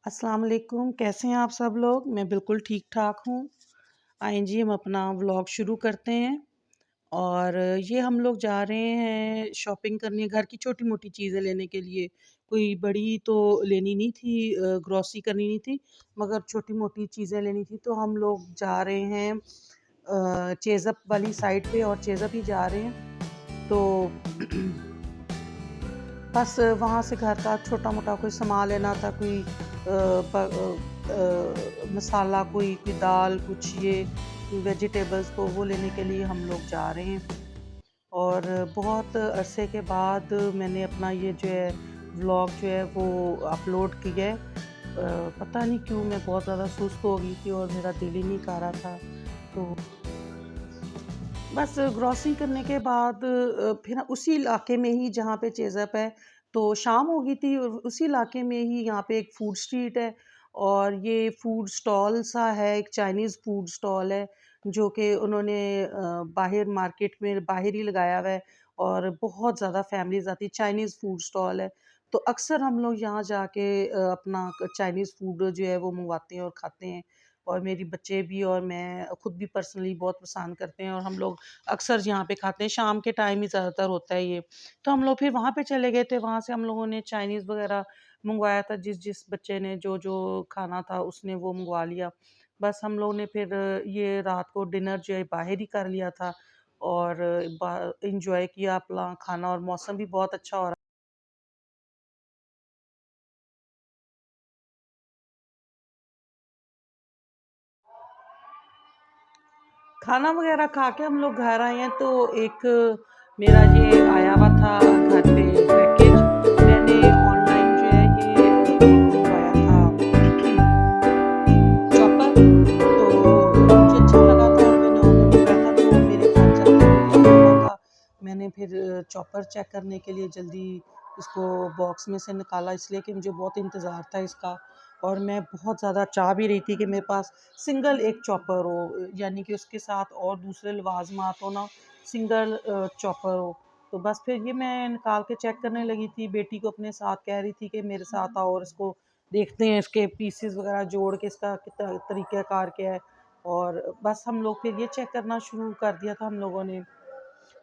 अस्सलाम वालेकुम, कैसे हैं आप सब लोग? मैं बिल्कुल ठीक-ठाक हूँ। आइए जी हम अपना व्लॉग शुरू करते हैं और ये हम लोग जा रहे हैं शॉपिंग करने घर की छोटी-मोटी चीज़ें लेने के लिए। कोई बड़ी तो लेनी नहीं थी ग्रॉसरी करनी नहीं थी, मगर छोटी-मोटी चीज़ें लेनी थी तो हम लोग जा रहे हैं चेज़अप वाली साइड पे और चेज़अप ही जा रहे हैं। तो बस वहाँ से घर का छोटा-मोटा कोई सामान लेना था, कोई मसाला, कोई दाल, कुछ ये वेजिटेबल्स तो वो लेने के लिए हम लोग जा रहे हैं। और बहुत अरसे के बाद मैंने अपना ये जो है व्लॉग जो है वो अपलोड किया है। पता नहीं क्यों मैं बहुत ज़्यादा सुस्त हो गई थी और मेरा दिल ही नहीं कर रहा था। तो बस ग्रॉसरी करने के बाद फिर उसी इलाके में ही जहाँ पे चेज़अप है, तो शाम हो गई थी और उसी इलाके में ही यहाँ पे एक फूड स्ट्रीट है और ये फूड स्टॉल सा है, एक चाइनीज़ फूड स्टॉल है, जो कि उन्होंने बाहर मार्केट में बाहर ही लगाया हुआ है और बहुत ज़्यादा फैमिलीज़ आती हैं, चाइनीज़ फूड स्टॉल है। तो अक्सर हम लोग यहाँ जाके अपना चाइनीज़ फूड जो है वो मँगवाते हैं और खाते हैं। और मेरी बच्चे भी और मैं खुद भी पर्सनली बहुत पसंद करते हैं और हम लोग अक्सर यहाँ पे खाते हैं, शाम के टाइम ही ज़्यादातर होता है ये। तो हम लोग फिर वहाँ पे चले गए थे, वहाँ से हम लोगों ने चाइनीज़ वग़ैरह मँगवाया था, जिस बच्चे ने जो खाना था उसने वो मँगवा लिया। बस हम लोगों ने फिर ये रात को डिनर जो है बाहर ही कर लिया था और बा एन्जॉय किया अपना खाना और मौसम भी बहुत अच्छा हो रहा। खाना वगैरह खा के हम लोग घर आए हैं तो एक मेरा ये आया हुआ था घर पे पैकेज। मैंने ऑनलाइन जो है ये एक मंगवाया था चॉपर। तो मुझे अच्छा लगा था और मैंने ऑर्डर मंगाया था तो मेरे घर चलते हुए आ गया था। मैंने फिर चॉपर चेक करने के लिए जल्दी इसको बॉक्स में से निकाला, इसलिए कि मुझे बहुत इंतज़ार था इसका और मैं बहुत ज़्यादा चाह भी रही थी कि मेरे पास सिंगल एक चॉपर हो, यानी कि उसके साथ और दूसरे लवाज़मात हो ना, सिंगल चॉपर हो। तो बस फिर ये मैं निकाल के चेक करने लगी थी, बेटी को अपने साथ कह रही थी कि मेरे साथ आओ और इसको देखते हैं, इसके पीसेस वगैरह जोड़ के इसका कितना तरीक़ाकार क्या है। और बस हम लोग फिर ये चेक करना शुरू कर दिया था हम लोगों ने।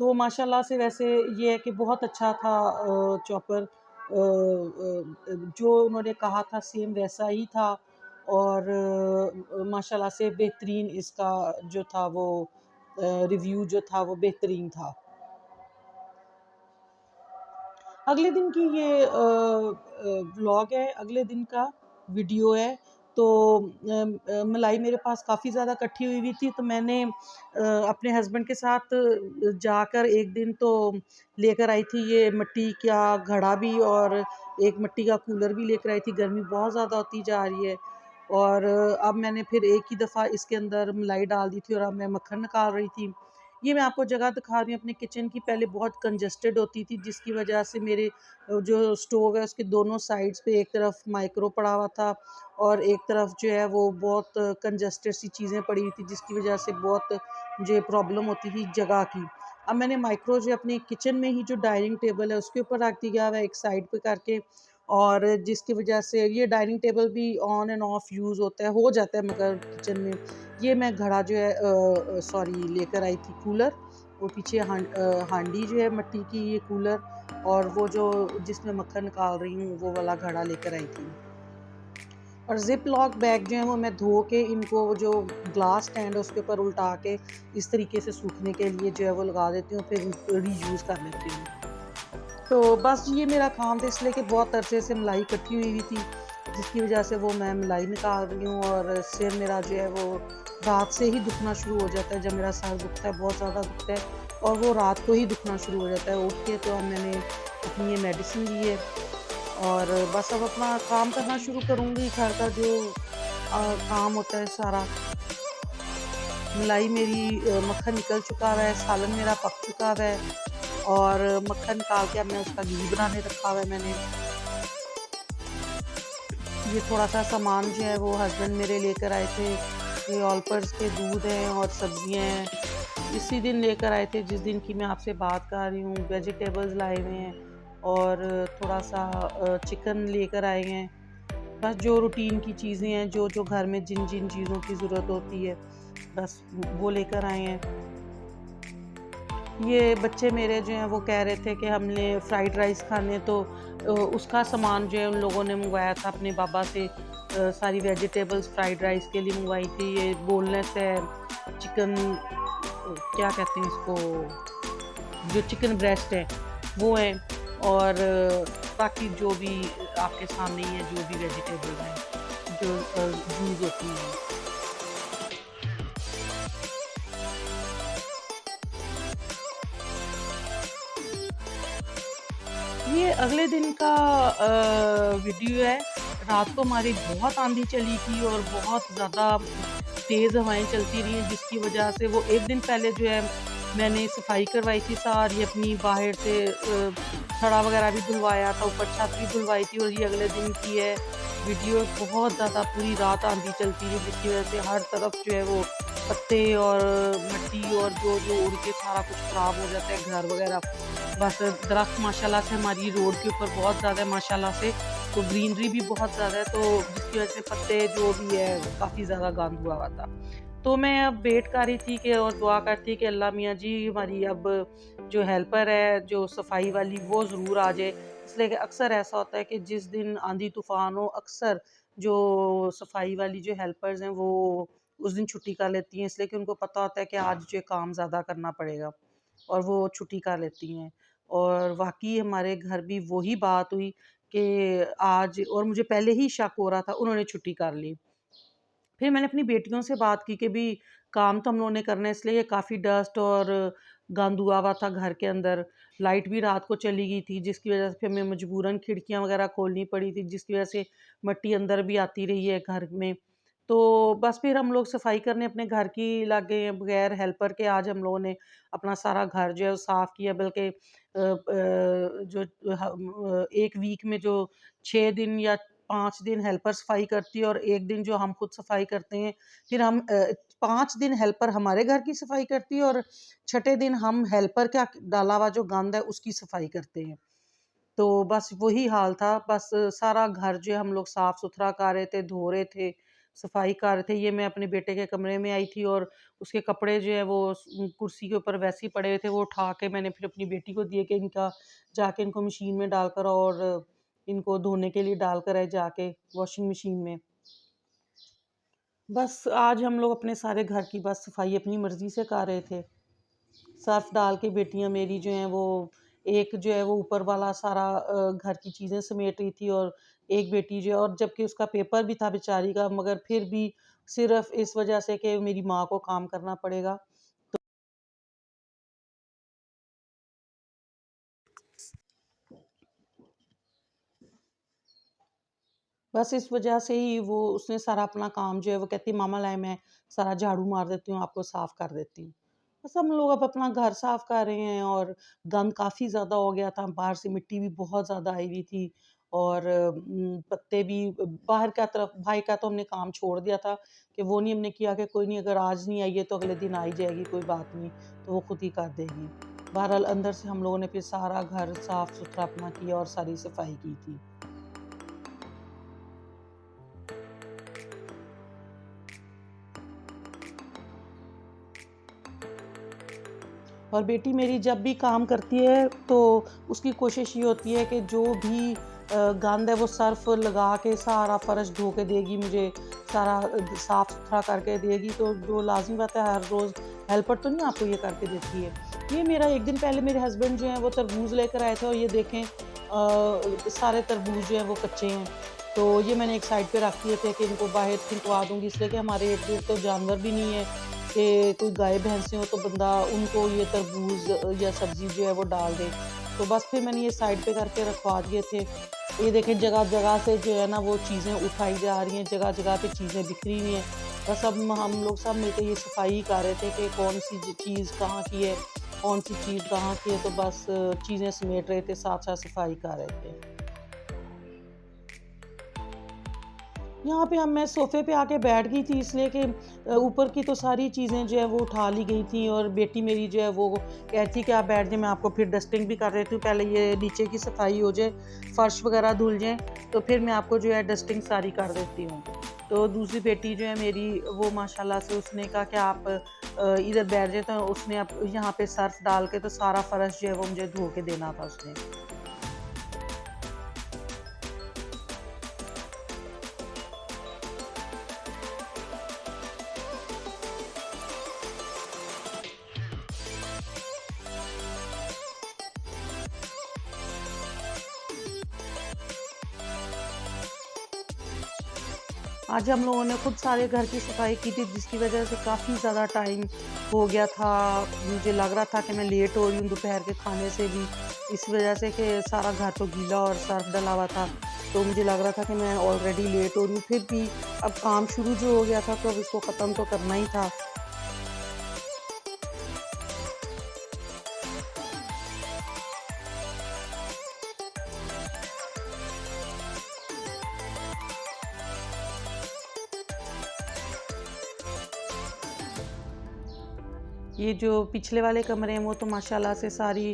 तो माशाल्लाह से वैसे ये है कि बहुत अच्छा था चॉपर, जो उन्होंने कहा था सेम वैसा ही था और माशाल्लाह से बेहतरीन इसका जो था वो रिव्यू जो था वो बेहतरीन था। अगले दिन की ये व्लॉग है, अगले दिन का वीडियो है। तो मलाई मेरे पास काफ़ी ज़्यादा इकट्ठी हुई थी तो मैंने अपने हस्बैंड के साथ जाकर एक दिन तो लेकर आई थी ये मिट्टी का घड़ा भी और एक मिट्टी का कूलर भी लेकर आई थी। गर्मी बहुत ज़्यादा होती जा रही है और अब मैंने फिर एक ही दफ़ा इसके अंदर मलाई डाल दी थी और अब मैं मक्खन निकाल रही थी। ये मैं आपको जगह दिखा रही हूँ अपने किचन की। पहले बहुत कंजस्टेड होती थी जिसकी वजह से मेरे जो स्टोव है उसके दोनों साइड्स पे एक तरफ माइक्रो पड़ा हुआ था और एक तरफ जो है वो बहुत कंजस्टेड सी चीज़ें पड़ी हुई थी जिसकी वजह से बहुत मुझे प्रॉब्लम होती थी जगह की। अब मैंने माइक्रो जो अपने किचन में ही जो डाइनिंग टेबल है उसके ऊपर रख दिया हुआ है एक साइड पे करके, और जिसकी वजह से ये डाइनिंग टेबल भी ऑन एंड ऑफ यूज़ होता है, हो जाता है मगर किचन में। ये मैं घड़ा जो है सॉरी लेकर आई थी कूलर, वो पीछे हांडी जो है मिट्टी की, ये कूलर और वो जो जिसमें मक्खन निकाल रही हूँ वो वाला घड़ा लेकर आई थी। और ज़िप लॉक बैग जो है वो मैं धो के इनको जो ग्लास स्टैंड है उसके ऊपर उल्टा के इस तरीके से सूखने के लिए जो है वो लगा देती हूँ, फिर रीयूज़ कर लेती हूँ। तो बस ये मेरा काम था, इसलिए कि बहुत अरसे से मलाई इकट्ठी हुई हुई थी जिसकी वजह से वो मैं मलाई निकाल रही हूँ और सिर मेरा जो है वो रात से ही दुखना शुरू हो जाता है। जब मेरा सर दुखता है, बहुत ज़्यादा दुखता है और वो रात को ही दुखना शुरू हो जाता है उठ के। तो अब मैंने अपनी ये मेडिसिन ली है और बस अब अपना काम करना शुरू करूँगी, घर का जो काम होता है सारा। मलाई मेरी मक्खन निकल चुका हुआ है, सालन मेरा पक चुका हुआ है और मक्खन निकाल के अब मैं उसका घी बनाने रखा हुआ है मैंने। ये थोड़ा-सा सामान जो है वो हस्बैंड मेरे लेकर आए थे। ये ऑलपर्स के दूध हैं और सब्जियाँ हैं। इसी दिन लेकर आए थे जिस दिन की मैं आपसे बात कर रही हूँ। वेजिटेबल्स लाए हुए हैं और थोड़ा-सा चिकन लेकर आए हैं। बस जो रूटीन की चीज़ें हैं, जो घर में जिन-जिन चीज़ों की ज़रूरत होती है, बस वो लेकर आए हैं। ये बच्चे मेरे जो हैं वो कह रहे थे कि हमने फ्राइड राइस खाने, तो उसका सामान जो है उन लोगों ने मंगवाया था अपने बाबा से। सारी वेजिटेबल्स फ्राइड राइस के लिए मंगवाई थी। ये बोनलेस है, चिकन क्या कहते हैं इसको, जो चिकन ब्रेस्ट है वो है, और बाकी जो भी आपके सामने ही है, जो भी वेजिटेबल्स हैं जो यूज़ होती हैं। ये अगले दिन का वीडियो है। रात को हमारी बहुत आंधी चली थी और बहुत ज़्यादा तेज़ हवाएँ चलती रहीं, जिसकी वजह से वो एक दिन पहले जो है मैंने सफाई करवाई थी सारी अपनी, बाहर से छड़ा वगैरह भी धुलवाया था, ऊपर छत भी धुलवाई थी, और ये अगले दिन की है वीडियो। बहुत ज़्यादा पूरी रात आंधी चलती रही, जिसकी वजह से हर तरफ जो है वो पत्ते और मिट्टी और जो उड़ के सारा कुछ ख़राब हो जाता है, घर वगैरह। बस दरख्त माशाल्लाह से हमारी रोड के ऊपर बहुत ज़्यादा है माशाल्लाह से, तो ग्रीनरी भी बहुत ज़्यादा है, तो जिसकी वजह से पत्ते जो भी है काफ़ी ज़्यादा गंद हुआ हुआ था। तो मैं अब वेट कर रही थी कि, और दुआ करती कि अल्लाह मियाँ जी हमारी अब जो हेल्पर है जो सफाई वाली वो ज़रूर आ जाए। इसलिए कि अक्सर ऐसा होता है कि जिस दिन आंधी तूफ़ान हो, अक्सर जो सफाई वाली जो हेल्पर्स हैं वो उस दिन छुट्टी कर लेती हैं, इसलिए कि उनको पता होता है कि आज जो काम ज़्यादा करना पड़ेगा, और वो छुट्टी कर लेती हैं। और वाक़ई हमारे घर भी वही बात हुई कि आज, और मुझे पहले ही शक हो रहा था, उन्होंने छुट्टी कर ली। फिर मैंने अपनी बेटियों से बात की कि भी काम तो हम लोगों ने करना है, इसलिए काफ़ी डस्ट और गंद हुआ हुआ था घर के अंदर। लाइट भी रात को चली गई थी, जिसकी वजह से फिर हमें मजबूरन खिड़कियां वगैरह खोलनी पड़ी थी, जिसकी वजह से मिट्टी अंदर भी आती रही है घर में। तो बस फिर हम लोग सफाई करने अपने घर की लग गए हैं बगैर हेल्पर के। आज हम लोगों ने अपना सारा घर जो है वो साफ़ किया, बल्कि जो एक वीक में जो 6 दिन या 5 दिन हेल्पर सफाई करती है, और एक दिन जो हम खुद सफाई करते हैं। फिर हम 5 दिन हेल्पर हमारे घर की सफाई करती है, और छठे दिन हम हेल्पर का डाला हुआ जो गंद है उसकी सफाई करते हैं। तो बस वही हाल था, बस सारा घर जो है हम लोग साफ सुथरा कर रहे थे, धो रहे थे, सफाई कर रहे थे। ये मैं अपने बेटे के कमरे में आई थी, और उसके कपड़े जो है वो कुर्सी के ऊपर वैसे ही पड़े हुए थे, वो उठा के मैंने फिर अपनी बेटी को दिए कि इनका जाके इनको मशीन में डालकर, और इनको धोने के लिए डालकर आए जाके वॉशिंग मशीन में। बस आज हम लोग अपने सारे घर की बस सफाई अपनी मर्जी से कर रहे थे। सर्फ़ डाल के बेटियाँ मेरी जो हैं वो, एक जो है वो ऊपर वाला सारा घर की चीज़ें समेट रही थी, और एक बेटी जो है, और जबकि उसका पेपर भी था बेचारी का, मगर फिर भी सिर्फ़ इस वज़ह से कि मेरी माँ को काम करना पड़ेगा। बस इस वजह से ही वो उसने सारा अपना काम जो है वो कहती मामा लाए मैं सारा झाड़ू मार देती हूँ, आपको साफ़ कर देती हूँ। बस हम लोग अब अपना घर साफ़ कर रहे हैं, और गंद काफ़ी ज़्यादा हो गया था, बाहर से मिट्टी भी बहुत ज़्यादा आई हुई थी, और पत्ते भी बाहर का तरफ भाई का तो हमने काम छोड़ दिया था कि वो नहीं हमने किया कि कोई नहीं, अगर आज नहीं आई है तो अगले दिन आ ही जाएगी, कोई बात नहीं, तो वो खुद ही कर देगी। बहरहाल अंदर से हम लोगों ने फिर सारा घर साफ़-सुथरा अपना किया और सारी सफाई की थी। और बेटी मेरी जब भी काम करती है तो उसकी कोशिश ये होती है कि जो भी गंद है वो सर्फ़ लगा के सारा फ़र्श धो के देगी मुझे, सारा साफ़ सुथरा करके देगी, तो जो लाज़मी बात है हर रोज़ हेल्पर तो नहीं आपको ये करके देती है। ये मेरा एक दिन पहले मेरे हस्बैंड जो हैं वो तरबूज़ लेकर आए थे, और ये देखें सारे तरबूज़ जो हैं वो कच्चे हैं। तो ये मैंने एक साइड पे रख दिए थे कि इनको बाहर फेंकवा दूँगी, इसलिए कि हमारे इर्द-गिर्द तो जानवर भी नहीं है कि कोई गाय भैंसें हो तो बंदा उनको ये तरबूज़ या सब्ज़ी जो है वो डाल दे। तो बस फिर मैंने ये साइड पे करके रखवा दिए थे। ये देखें जगह-जगह से जो है ना वो चीज़ें उठाई जा रही हैं, जगह-जगह पे चीज़ें बिखरी हुई हैं। बस अब हम लोग सब मिलके ये सफाई कर रहे थे कि कौन-सी चीज़ कहाँ की है, कौन-सी चीज़ कहाँ की है, तो बस चीज़ें समेट रहे थे, साथ-साथ सफाई कर रहे थे। यहाँ पे हम मैं सोफ़े पे आके बैठ गई थी इसलिए कि ऊपर की तो सारी चीज़ें जो है वो उठा ली गई थी और बेटी मेरी जो है वो कह रही थी कि आप बैठ जाइए, मैं आपको फिर डस्टिंग भी कर देती हूँ, पहले ये नीचे की सफाई हो जाए, फ़र्श वगैरह धुल जाएँ, तो फिर मैं आपको जो है डस्टिंग सारी कर देती हूँ। तो दूसरी बेटी जो है मेरी वो माशाल्लाह से उसने कहा कि आप इधर बैठ जाएँ, तो उसने अब यहाँ पे सर्फ़ डाल के तो सारा फ़र्श जो है वो मुझे धो के देना था उसने। आज हम लोगों ने खुद सारे घर की सफाई की थी जिसकी वजह से काफ़ी ज़्यादा टाइम हो गया था। मुझे लग रहा था कि मैं लेट हो रही हूँ दोपहर के खाने से भी, इस वजह से कि सारा घर तो गीला और सर्फ डला हुआ था। तो मुझे लग रहा था कि मैं ऑलरेडी लेट हो रही हूँ, फिर भी अब काम शुरू जो हो गया था तो अब इसको ख़त्म तो करना ही था। ये जो पिछले वाले कमरे हैं वो तो माशाल्लाह से सारी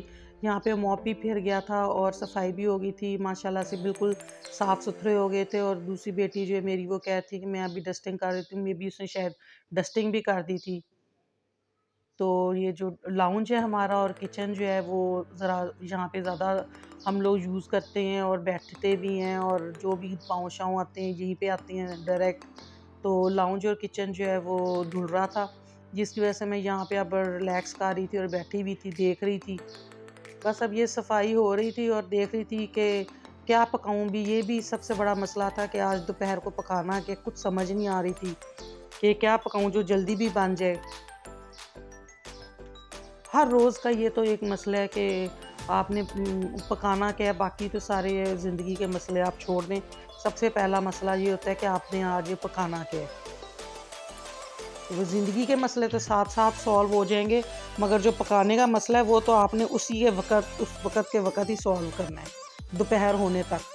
यहाँ पे मॉप भी फिर गया था और सफाई भी हो गई थी, माशाल्लाह से बिल्कुल साफ़ सुथरे हो गए थे। और दूसरी बेटी जो है मेरी वो कह रही थी कि मैं अभी डस्टिंग कर देती हूँ, मे बी उसने शायद डस्टिंग भी कर दी थी। तो ये जो लाउंज है हमारा और किचन जो है वो ज़रा यहाँ पे ज़्यादा हम लोग यूज़ करते हैं और बैठते भी हैं, और जो भी पाँव-शाँव आते हैं यहीं पे आते हैं डायरेक्ट। तो लाउंज और किचन जो है वो धुल रहा था, जिसकी वजह से मैं यहाँ पे अब रिलैक्स कर रही थी और बैठी भी थी, देख रही थी। बस अब ये सफाई हो रही थी और देख रही थी कि क्या पकाऊँ भी, ये भी सबसे बड़ा मसला था कि आज दोपहर को पकाना क्या, कुछ समझ नहीं आ रही थी कि क्या पकाऊँ जो जल्दी भी बन जाए। हर रोज़ का ये तो एक मसला है कि आपने पकाना क्या है, बाकी तो सारे ज़िंदगी के मसले आप छोड़ दें। सबसे पहला मसला ये होता है कि आपने आज ये पकाना क्या है। वो ज़िंदगी के मसले तो साथ-साथ सॉल्व हो जाएँगे, मगर जो पकाने का मसला है वो तो आपने उसी के वक़्त उस वक़्त के वक़्त ही सॉल्व करना है, दोपहर होने तक।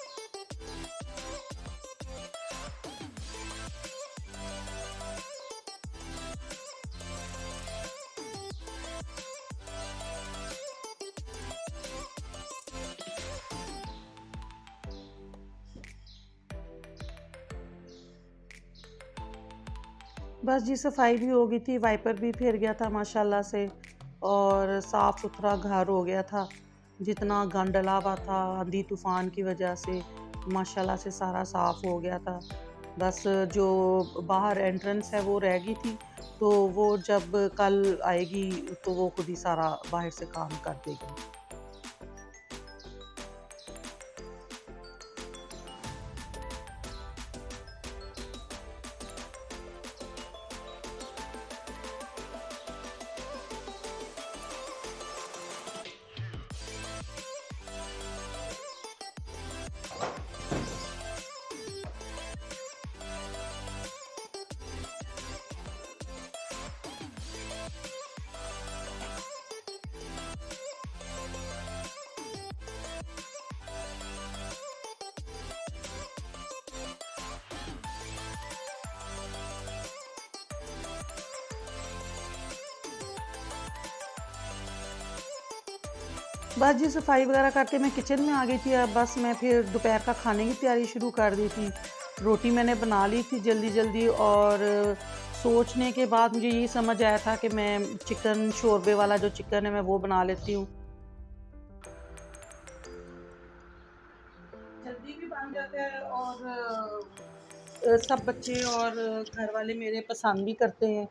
बस जी सफाई भी हो गई थी, वाइपर भी फिर गया था माशाल्लाह से, और साफ़ सुथरा घर हो गया था। जितना गंद डला हुआ था आंधी तूफ़ान की वजह से, माशाल्लाह से सारा साफ़ हो गया था। बस जो बाहर एंट्रेंस है वो रह गई थी, तो वो जब कल आएगी तो वो खुद ही सारा बाहर से काम कर देगी। बस जी सफाई वगैरह करके मैं किचन में आ गई थी। अब बस मैं फिर दोपहर का खाने की तैयारी शुरू कर दी थी। रोटी मैंने बना ली थी जल्दी-जल्दी, और सोचने के बाद मुझे यही समझ आया था कि मैं चिकन शोरबे वाला जो चिकन है मैं वो बना लेती हूँ। जल्दी भी बन जाता है और सब बच्चे और घर वाले मेरे पसंद भी करते हैं,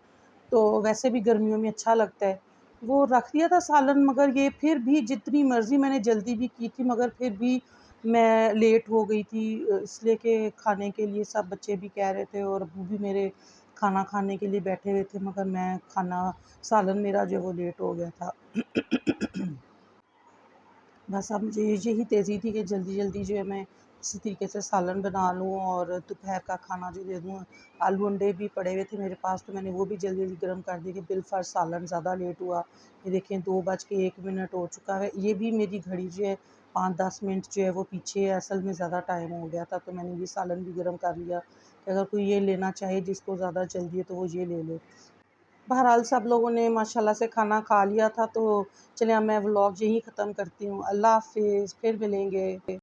तो वैसे भी गर्मियों में अच्छा लगता है। वो रख दिया था सालन, मगर ये फिर भी जितनी मर्ज़ी मैंने जल्दी भी की थी मगर फिर भी मैं लेट हो गई थी, इसलिए कि खाने के लिए सब बच्चे भी कह रहे थे और अब्बू भी मेरे खाना खाने के लिए बैठे हुए थे, मगर मैं खाना सालन मेरा जो है वो लेट हो गया था। बस अब मुझे यही तेज़ी थी कि जल्दी-जल्दी जो है मैं इसी तरीके से सालन बना लूँ और दोपहर का खाना जो दे दूँ। आलू अंडे भी पड़े हुए थे मेरे पास, तो मैंने वो भी जल्दी-जल्दी गर्म कर दिए कि बिलफ़र्ज़ सालन ज़्यादा लेट हुआ। ये देखिए 2 बज के 1 मिनट हो चुका है। ये भी मेरी घड़ी जो है 5-10 मिनट जो है वो पीछे है, असल में ज़्यादा टाइम हो गया था, तो मैंने ये सालन भी गर्म कर लिया कि अगर कोई ये लेना चाहे जिसको ज़्यादा जल्दी है तो वो ये ले ले। बहरहाल सब लोगों ने माशाल्लाह से खाना खा लिया था, तो चलिए अब मैं व्लॉग यहीं ख़त्म करती हूँ। अल्लाह हाफ़िज़, फिर मिलेंगे।